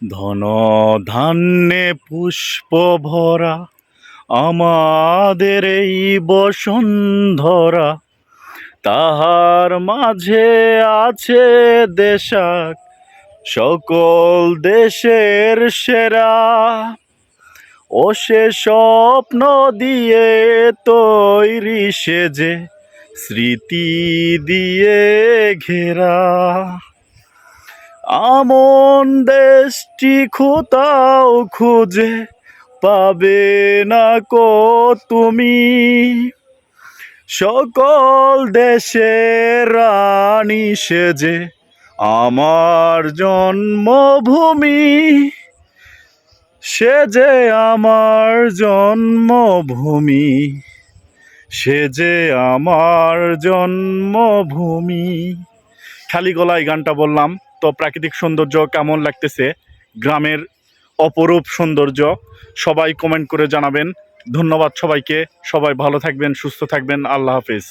ধন ধান্যে পুষ্প ভরা আমাদের এই বসুন্ধরা, তাহার মাঝে আছে দেশাক সকল দেশের সেরা। ও সে স্বপ্ন দিয়ে তৈরি সেজে স্মৃতি দিয়ে ঘেরা। আমন দেশটি কোথাও খুঁজে পাবে না কো তুমি, সকল দেশের রানী সেজে আমার জন্মভূমি, সেজে আমার জন্মভূমি, সেজে আমার জন্মভূমি। খালি গলায় গানটা বললাম। তো প্রাকৃতিক সৌন্দর্য কেমন লাগতেছে, গ্রামের অপরূপ সৌন্দর্য সবাই কমেন্ট করে জানাবেন। ধন্যবাদ সবাইকে। সবাই ভালো থাকবেন, সুস্থ থাকবেন। আল্লাহ হাফেজ।